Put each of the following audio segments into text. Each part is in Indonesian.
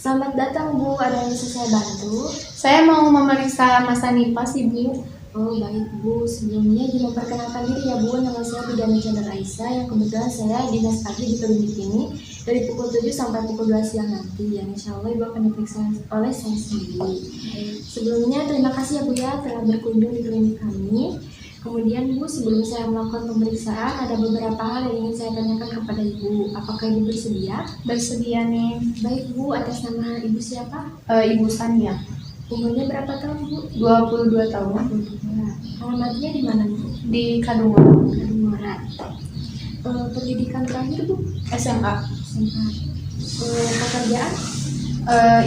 Selamat datang Bu, ada yang bisa saya bantu? Saya mau memeriksa masa nifas Ibu. Oh baik Bu, sebelumnya izin memperkenalkan diri ya Bu, nama saya Bidana Chandra Aisyah yang kebetulan saya dinas pagi di klinik ini dari pukul 7 sampai pukul 2 siang nanti, yang insya Allah Ibu akan diperiksa oleh saya sendiri. Sebelumnya terima kasih ya Bu ya telah berkunjung di klinik kami. Kemudian Bu, sebelum saya melakukan pemeriksaan, ada beberapa hal yang ingin saya tanyakan kepada Ibu. Apakah Ibu bersedia? Bersedia nih. Baik Bu, atas nama Ibu siapa? Ibu Sania. Umurnya berapa tahun Bu? 22 tahun. Alamatnya di mana Bu? Di Kadungoro. Kadungoro. Pendidikan terakhir Bu? SMA. Pekerjaan?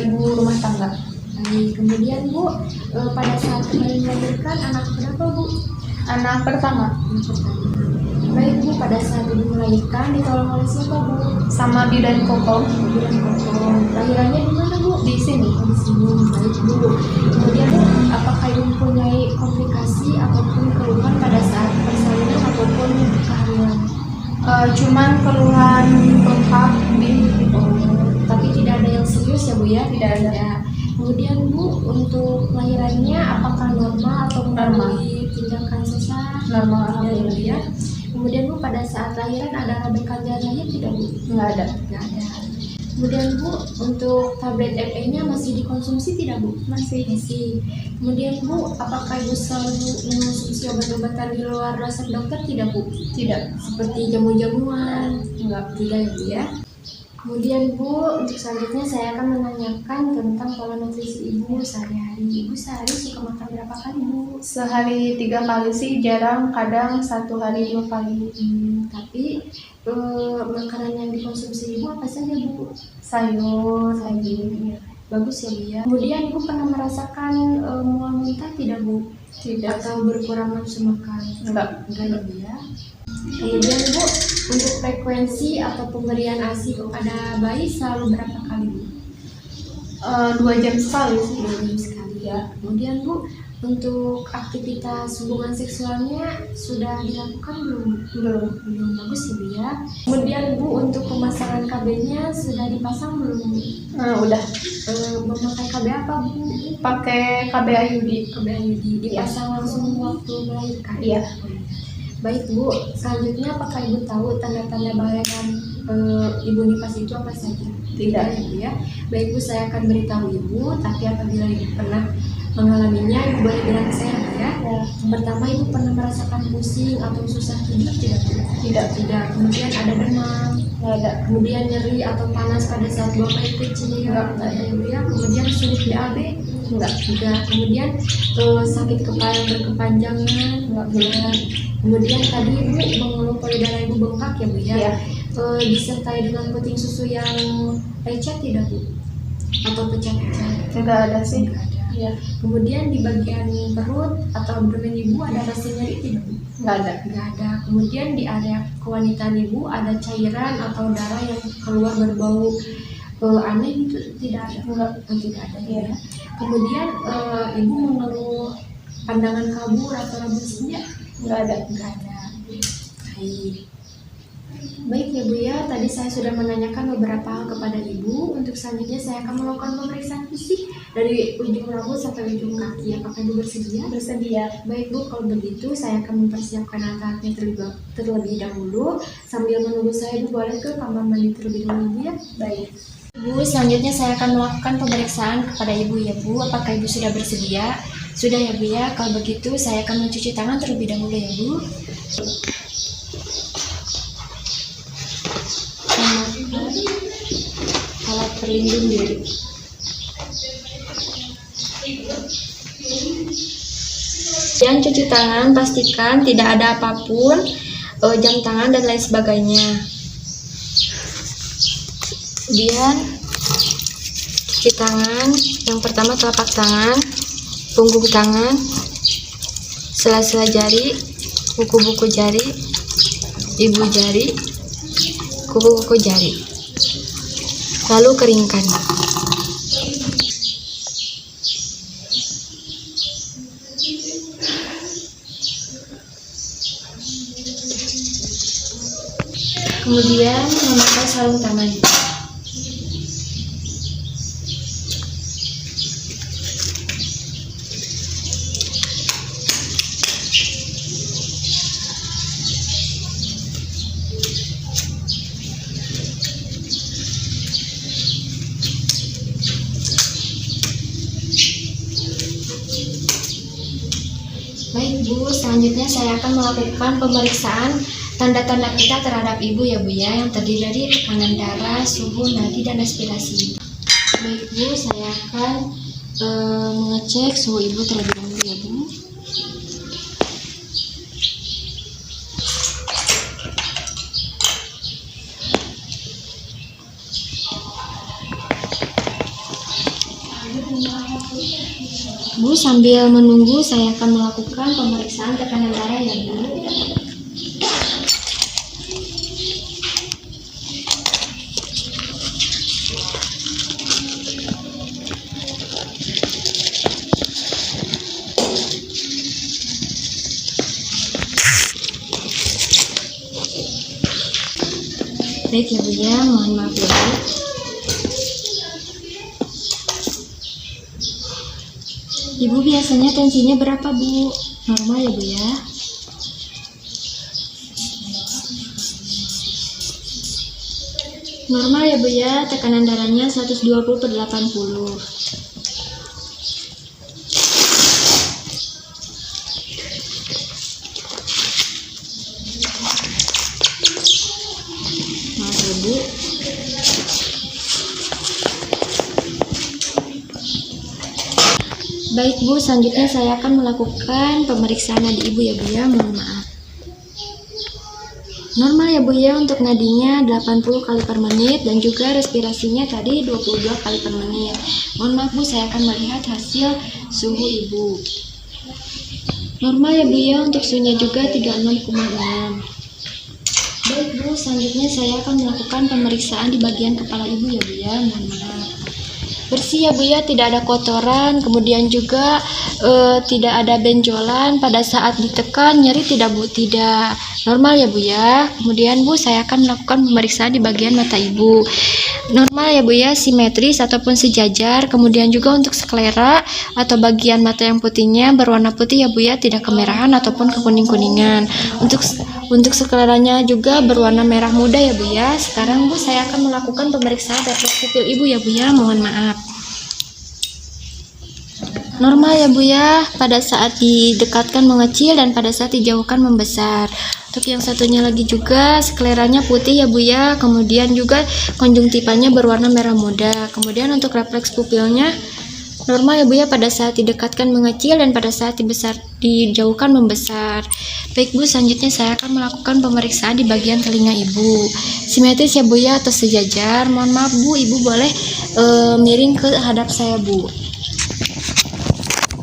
Ibu rumah tangga. Baik, kemudian Bu, pada saat kemarin melahirkan anak berapa Bu? Anak pertama. Baik Bu, pada saat Ibu melahirkan ditolong oleh siapa Bu? Sama bidan kokom. Bidan kokom. Lahirannya di mana Bu? Di sini. Di sini. Baik Bu. Kemudian Bu, apakah Ibu mempunyai komplikasi ataupun keluhan pada saat persalinan ataupun kehamilan? Cuman keluhan bengkak di tapi tidak ada yang serius ya Bu ya? Tidak ada. Kemudian Bu, untuk lahirannya apakah normal atau mengalami tindakan sesar? Normal. Tidak ya. Kemudian Bu, pada saat lahiran ada rabekan jalan lahir tidak Bu? Nggak ada. Nggak ada. Kemudian Bu, untuk tablet FE-nya masih dikonsumsi tidak Bu? Masih. Kemudian Bu, apakah Ibu selalu mengonsumsi obat-obatan di luar resep dokter tidak Bu? Tidak. Seperti jamu-jamuan? Enggak. Tidak ya Bu ya. Kemudian Bu, untuk selanjutnya saya akan menanyakan tentang pola nutrisi Ibu sehari-hari. Ibu sehari suka makan berapa kali Bu? Sehari 3 kali sih, jarang, kadang 1 hari 2 kali. Tapi makanan yang dikonsumsi Ibu apa saja Bu? Sayur. Bagus ya Bu ya. Kemudian Ibu pernah merasakan mual muntah tidak Bu? Tidak. Atau berkurang nafsu makan? Enggak. Enggak ya Bu ya. Kemudian Bu, untuk frekuensi atau pemberian ASI kepada bayi selalu berapa kali Bu? 2 jam sekali sih. 2 jam sekali ya. Kemudian Bu, untuk aktivitas hubungan seksualnya sudah dilakukan belum? Belum. Bagus ya Bu ya. Kemudian Bu, untuk pemasangan KB-nya sudah dipasang belum? Udah. Memakai KB apa Bu? Pakai KB IUD. KB IUD dipasang langsung waktu melahirkan? Iya. Baik Bu, selanjutnya apakah Ibu tahu tanda-tanda bahaya Ibu nifas itu apa saja? Tidak ya Bu ya. Baik Bu, saya akan beritahu Ibu, tapi apabila Ibu pernah mengalaminya, Ibu boleh bilang ke saya ya. Yang pertama, Ibu pernah merasakan pusing atau susah tidur tidak Bu? Tidak. Kemudian ada demam? Nggak ada. Kemudian nyeri atau panas pada saat buang air kecil? Nggak ada ya Bu ya. Kemudian sulit BAB? Enggak. Kemudian sakit kepala berkepanjangan? Enggak. Kemudian tadi Ibu mengeluh payudara Ibu bengkak ya Bu ya? Iya. Disertai dengan puting susu yang lecet tidak Bu? Atau pecah-pecah? Enggak ada sih. Enggak ada. Iya. Kemudian di bagian perut atau abdomen Ibu ada rasa nyeri tidak Bu? Enggak ada. Enggak ada. Kemudian di area kewanitaan Ibu ada cairan atau darah yang keluar berbau aneh itu tidak ada? Enggak. Tidak ada ya. Iya. Kemudian Ibu mengeluh pandangan kabur atau rambut senja? Enggak ada. Enggak ada. Baik ya Bu ya, tadi saya sudah menanyakan beberapa hal kepada Ibu. Untuk selanjutnya saya akan melakukan pemeriksaan fisik dari ujung rambut sampai ujung kaki. Apakah Ibu bersedia? Bersedia. Baik Bu, kalau begitu saya akan mempersiapkan alatnya terlebih dahulu. Sambil menunggu saya, Ibu boleh ke kamar mandi terlebih dahulu Bu ya? Baik. Bu, selanjutnya saya akan melakukan pemeriksaan kepada Ibu ya Bu. Apakah Ibu sudah bersedia? Sudah ya Bu ya, kalau begitu saya akan mencuci tangan terlebih dahulu ya Bu. Alat pelindung diri. Yang cuci tangan pastikan tidak ada apapun, jam tangan dan lain sebagainya. Kemudian cuci tangan, yang pertama telapak tangan, punggung tangan, sela-sela jari, kuku-kuku jari, ibu jari, kuku-kuku jari. Lalu keringkan. Kemudian memakai sarung tangan. Bu, selanjutnya saya akan melakukan pemeriksaan tanda-tanda kita terhadap Ibu ya Bu ya, yang terdiri dari tekanan darah, suhu, nadi, dan respirasi. Baik Bu, saya akan mengecek suhu Ibu terlebih dahulu ya Bu. Bu, sambil menunggu saya akan melakukan pemeriksaan tekanan darah ya Bu. Baik ya Bu ya, mohon maaf ya Bu. Ibu biasanya tensinya berapa Bu? Normal ya Bu ya? Normal ya Bu ya, tekanan darahnya 120/80. Maaf ya Bu. Baik Bu, selanjutnya saya akan melakukan pemeriksaan nadi Ibu ya Bu ya, mohon maaf. Normal ya Bu ya, untuk nadinya 80 kali per menit dan juga respirasinya tadi 22 kali per menit. Mohon maaf Bu, saya akan melihat hasil suhu Ibu. Normal ya Bu ya, untuk suhunya juga 36,6. Baik Bu, selanjutnya saya akan melakukan pemeriksaan di bagian kepala Ibu ya Bu ya, mohon maaf. Bersih ya Bu ya, tidak ada kotoran, kemudian juga tidak ada benjolan. Pada saat ditekan nyeri tidak Bu? Tidak. Normal ya Bu ya. Kemudian Bu, saya akan melakukan pemeriksaan di bagian mata Ibu. Normal ya Bu ya, simetris ataupun sejajar. Kemudian juga untuk sklera atau bagian mata yang putihnya berwarna putih ya Bu ya, tidak kemerahan ataupun kekuning-kuningan. Untuk skleranya juga berwarna merah muda ya Bu ya. Sekarang Bu, saya akan melakukan pemeriksaan refleks pupil Ibu ya Bu ya, mohon maaf. Normal ya Bu ya, pada saat didekatkan mengecil dan pada saat dijauhkan membesar. Untuk yang satunya lagi juga skleranya putih ya Bu ya, kemudian juga konjungtivanya berwarna merah muda. Kemudian untuk refleks pupilnya normal ya Bu ya, pada saat didekatkan mengecil dan pada saat dijauhkan membesar. Baik Bu, selanjutnya saya akan melakukan pemeriksaan di bagian telinga Ibu. Simetris ya Bu ya atau sejajar. Mohon maaf Bu, Ibu boleh miring ke hadap saya Bu.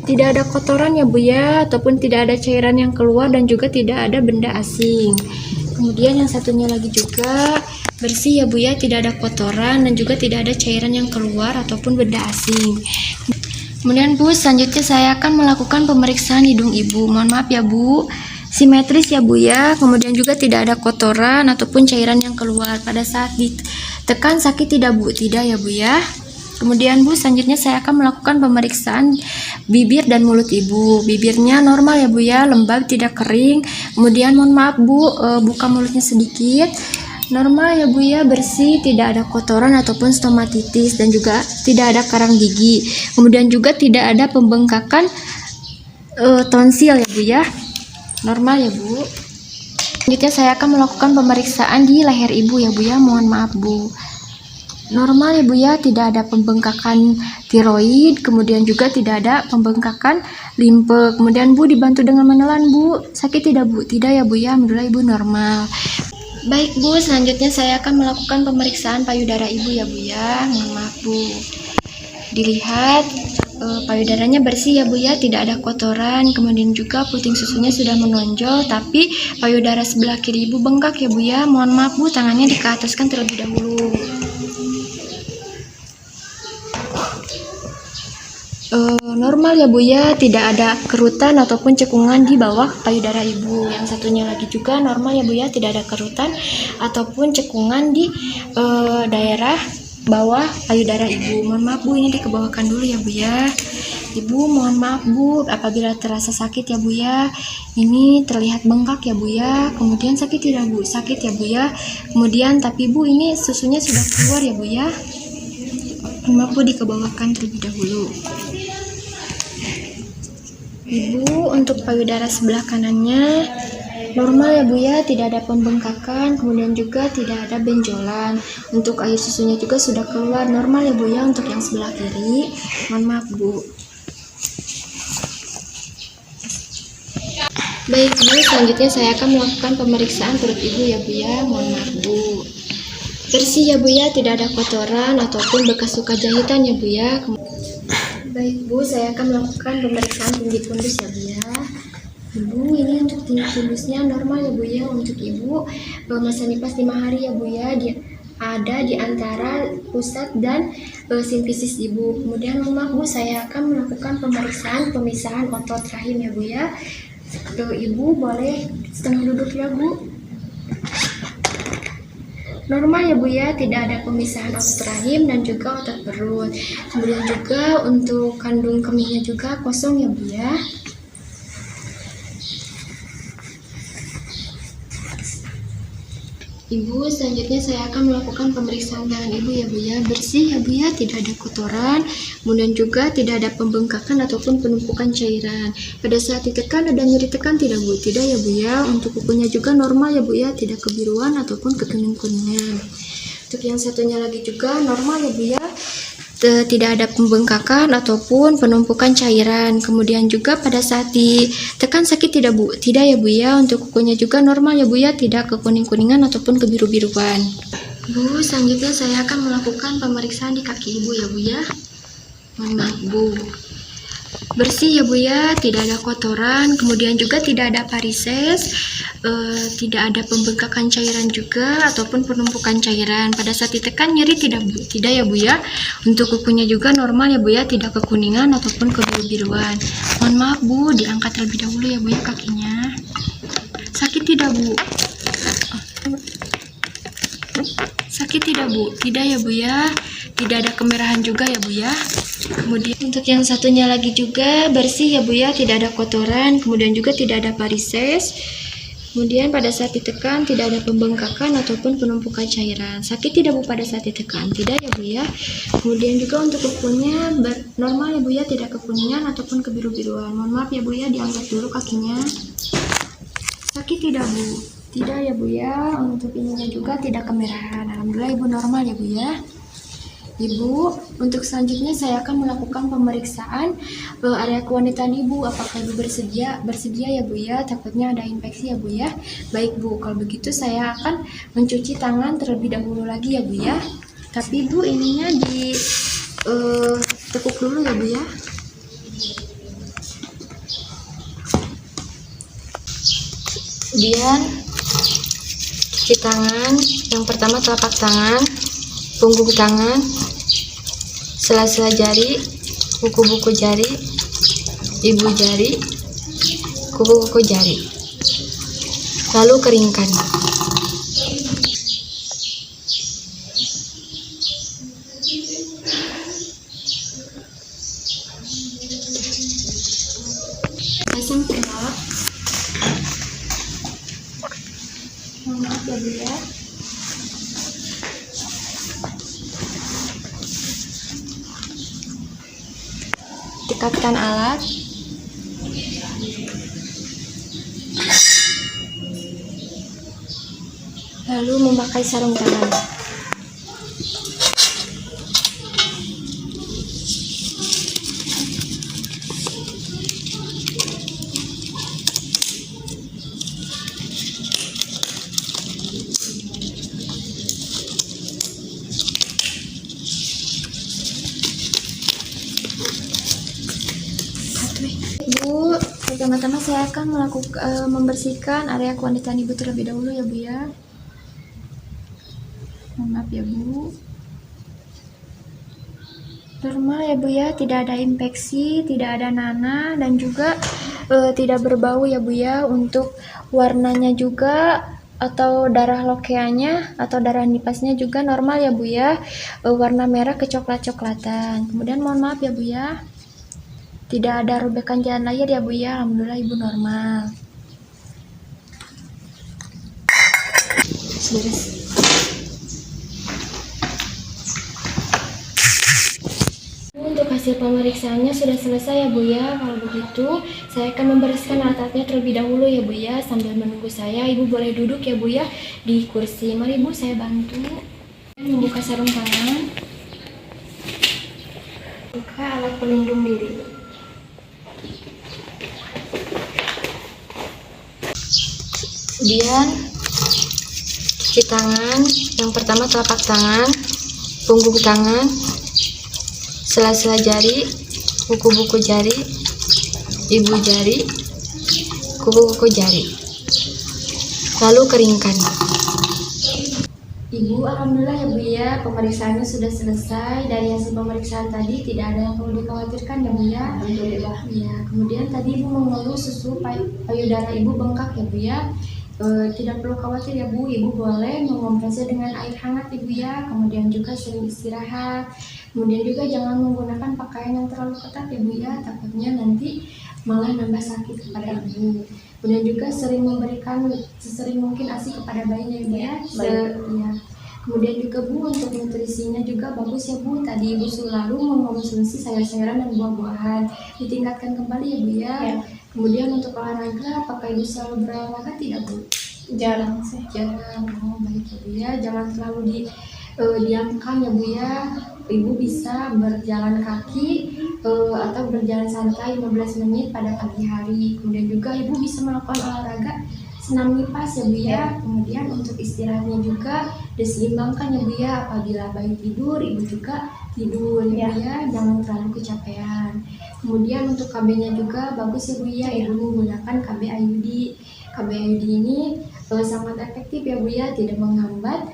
Tidak ada kotoran ya Bu ya, ataupun tidak ada cairan yang keluar dan juga tidak ada benda asing. Kemudian yang satunya lagi juga bersih ya Bu ya, tidak ada kotoran dan juga tidak ada cairan yang keluar ataupun benda asing. Kemudian Bu, selanjutnya saya akan melakukan pemeriksaan hidung Ibu. Mohon maaf ya Bu, simetris ya Bu ya, kemudian juga tidak ada kotoran ataupun cairan yang keluar. Pada saat ditekan sakit tidak Bu? Tidak ya Bu ya. Kemudian Bu, selanjutnya saya akan melakukan pemeriksaan bibir dan mulut Ibu. Bibirnya normal ya Bu ya, lembab tidak kering. Kemudian mohon maaf Bu, buka mulutnya sedikit. Normal ya Bu ya, bersih, tidak ada kotoran ataupun stomatitis dan juga tidak ada karang gigi. Kemudian juga tidak ada pembengkakan tonsil ya Bu ya. Normal ya Bu. Selanjutnya saya akan melakukan pemeriksaan di leher Ibu ya Bu ya, mohon maaf Bu. Normal ya Bu ya, tidak ada pembengkakan tiroid, kemudian juga tidak ada pembengkakan limpe. Kemudian Bu, dibantu dengan menelan Bu. Sakit tidak Bu? Tidak ya Bu ya, alhamdulillah Ibu normal. Baik Bu, selanjutnya saya akan melakukan pemeriksaan payudara Ibu ya Bu ya, mohon maaf Bu. Dilihat payudaranya bersih ya Bu ya, tidak ada kotoran, kemudian juga puting susunya sudah menonjol, tapi payudara sebelah kiri Ibu bengkak ya Bu ya, mohon maaf Bu, tangannya dikeataskan terlebih dahulu. Normal ya Bu ya, tidak ada kerutan ataupun cekungan di bawah payudara Ibu. Yang satunya lagi juga normal ya Bu ya, tidak ada kerutan ataupun cekungan di daerah bawah payudara Ibu. Mohon maaf Bu, ini dikebawahkan dulu ya Bu ya. Ibu mohon maaf Bu, apabila terasa sakit ya Bu ya. Ini terlihat bengkak ya Bu ya. Kemudian sakit tidak Bu? Sakit ya Bu ya. Kemudian tapi Bu, ini susunya sudah keluar ya Bu ya. Mohon maaf Bu, dikebawahkan terlebih dahulu. Ibu, untuk payudara sebelah kanannya normal ya Bu ya, tidak ada pembengkakan, kemudian juga tidak ada benjolan. Untuk air susunya juga sudah keluar normal ya Bu ya. Untuk yang sebelah kiri, mohon maaf Bu. Baik Bu, selanjutnya saya akan melakukan pemeriksaan perut Ibu ya Bu ya. Mohon maaf Bu. Bersih ya Bu ya, tidak ada kotoran ataupun bekas luka jahitan ya Bu ya. Baik Bu, saya akan melakukan pemeriksaan tinggi pundus ya Bu ya. Ibu, ini untuk tinggi pundusnya normal ya Bu ya. Untuk Ibu, masa nifas 5 hari ya Bu ya. Ada di antara pusat dan simfisis Ibu. Kemudian mohon maaf Bu, saya akan melakukan pemeriksaan pemisahan otot rahim ya Bu ya. Ibu boleh setengah duduk ya Bu. Normal ya Bu ya, tidak ada pemisahan otot rahim dan juga otot perut. Kemudian juga untuk kandung kemihnya juga kosong ya Bu ya. Ibu, selanjutnya saya akan melakukan pemeriksaan tangan Ibu ya Bu ya. Bersih ya Bu ya, tidak ada kotoran, kemudian juga tidak ada pembengkakan ataupun penumpukan cairan. Pada saat ditekan ada nyeri tekan tidak Bu? Tidak ya Bu ya. Untuk kukunya juga normal ya Bu ya, tidak kebiruan ataupun kekuning-kuningan. Untuk yang satunya lagi juga normal ya Bu ya. Tidak ada pembengkakan ataupun penumpukan cairan. Kemudian juga pada saat ditekan sakit tidak Bu? Tidak ya Bu ya. Untuk kukunya juga normal ya Bu ya, tidak kekuning-kuningan ataupun kebiru-biruan. Bu, selanjutnya saya akan melakukan pemeriksaan di kaki Ibu ya Bu ya. Mohon maaf Bu. Bersih ya Bu ya, tidak ada kotoran, kemudian juga tidak ada varises, tidak ada pembengkakan cairan juga ataupun penumpukan cairan. Pada saat ditekan nyeri tidak Bu? Tidak ya Bu ya. Untuk kukunya juga normal ya Bu ya, tidak kekuningan ataupun kebiru-biruan. Mohon maaf Bu, diangkat terlebih dahulu ya Bu ya kakinya. Sakit tidak Bu? Sakit tidak Bu? Tidak ya Bu ya. Tidak ada kemerahan juga ya Bu ya. Kemudian untuk yang satunya lagi juga bersih ya Bu ya, tidak ada kotoran, kemudian juga tidak ada varises. Kemudian pada saat ditekan tidak ada pembengkakan ataupun penumpukan cairan. Sakit tidak Bu pada saat ditekan? Tidak ya Bu ya. Kemudian juga untuk kukunya normal ya Bu ya, tidak kekuningan ataupun kebiru-biruan. Mohon maaf ya Bu ya, diangkat dulu kakinya. Sakit tidak Bu? Tidak ya Bu ya. Untuk ininya juga tidak kemerahan. Alhamdulillah Ibu normal ya Bu ya. Ibu, untuk selanjutnya saya akan melakukan pemeriksaan area kewanitaan Ibu. Apakah Ibu bersedia ya Bu ya? Takutnya ada infeksi ya Bu ya. Baik Bu, kalau begitu saya akan mencuci tangan terlebih dahulu lagi ya Bu ya. Tapi Bu, ininya di tekuk dulu ya Bu ya. Kemudian cuci tangan. Yang pertama telapak tangan, punggung tangan, sela-sela jari, kuku-kuku jari, ibu jari, kuku-kuku jari. Lalu keringkan. Pasang pelak. Maaf ya Bu ya. Dekatkan alat. Lalu memakai sarung tangan. Bu, pertama-tama saya akan melakukan membersihkan area kewanitaan Ibu terlebih dahulu ya Bu ya. Mohon maaf ya Bu. Normal ya Bu ya, tidak ada infeksi, tidak ada nanah, dan juga tidak berbau ya Bu ya. Untuk warnanya juga atau darah lokeanya atau darah nipasnya juga normal ya Bu ya, warna merah kecoklat-coklatan. Kemudian mohon maaf ya Bu ya, tidak ada robekan jalan lahir ya Bu ya. Alhamdulillah Ibu normal. Beres. Untuk hasil hasil pemeriksaannya sudah selesai ya Bu ya. Kalau begitu, saya akan membereskan alat-alatnya terlebih dahulu ya Bu ya. Sambil menunggu saya, Ibu boleh duduk ya Bu ya di kursi. Mari Bu, saya bantu. Membuka sarung tangan. Buka alat pelindung diri. Kemudian cuci tangan. Yang pertama telapak tangan, punggung tangan, sela-sela jari, kuku-kuku jari, ibu jari, kuku-kuku jari. Lalu keringkan. Ibu, alhamdulillah ya Bu ya, pemeriksaannya sudah selesai. Dari hasil pemeriksaan tadi tidak ada yang perlu dikhawatirkan ya Bu ya. Alhamdulillah. Ya, kemudian tadi Ibu mengeluh susu payudara Ibu bengkak ya Bu ya. Tidak perlu khawatir ya Bu, Ibu boleh mengompresnya dengan air hangat Ibu ya. Kemudian juga sering istirahat. Kemudian juga jangan menggunakan pakaian yang terlalu ketat ya Bu ya, takutnya nanti malah nambah sakit kepada Ibu. Kemudian juga sering memberikan sesering mungkin ASI kepada bayinya Ibu ya. Ya. Kemudian juga Bu, untuk nutrisinya juga bagus ya Bu. Tadi Ibu selalu mengkonsumsi sayur-sayuran dan buah-buahan. Ditingkatkan kembali ya Bu ya. Kemudian untuk olahraga, apakah Ibu selalu berolahraga tidak Bu? Jarang sih. Jarang. Oh, baik ya Bu ya. Jangan terlalu diamkan ya Bu ya. Ibu bisa berjalan kaki atau berjalan santai 15 menit pada pagi hari. Kemudian juga Ibu bisa melakukan olahraga senam lipas ya Bu ya. Kemudian untuk istirahatnya juga diseimbangkan ya Bu ya. Apabila bayi tidur, Ibu juga tidur ya Bu ya. Jangan terlalu kecapean. Kemudian untuk KB-nya juga bagus ya Bu ya. Ibu menggunakan KB IUD. KB IUD ini sangat efektif ya Bu ya, tidak menghambat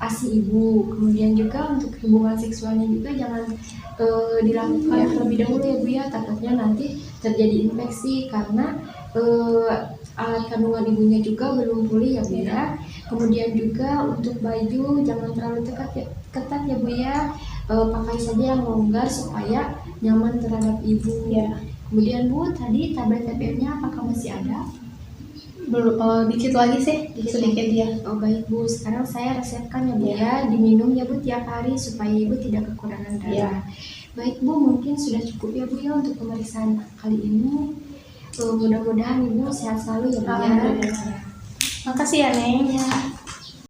ASI Ibu. Kemudian juga untuk hubungan seksualnya juga jangan dilakukan terlebih dahulu ya Bu ya, takutnya nanti terjadi infeksi karena alat kandungan ibunya juga belum pulih ya Bu ya. Kemudian juga untuk baju jangan terlalu ketat ya Bu ya, pakai saja yang longgar supaya nyaman terhadap ibu ya. Kemudian Bu, tadi tablet TPM-nya apakah masih ada? Belum, dikit lagi sih, sedikit ya. Oh baik Bu, sekarang saya resepkan ya Bu ya, diminum ya Bu tiap hari supaya Ibu tidak kekurangan darah. Baik Bu, mungkin sudah cukup ya Bu ya untuk pemeriksaan kali ini. Mudah-mudahan Ibu sehat selalu ya Bu ya. Alhamdulillah. Makasih ya Neng. Ya.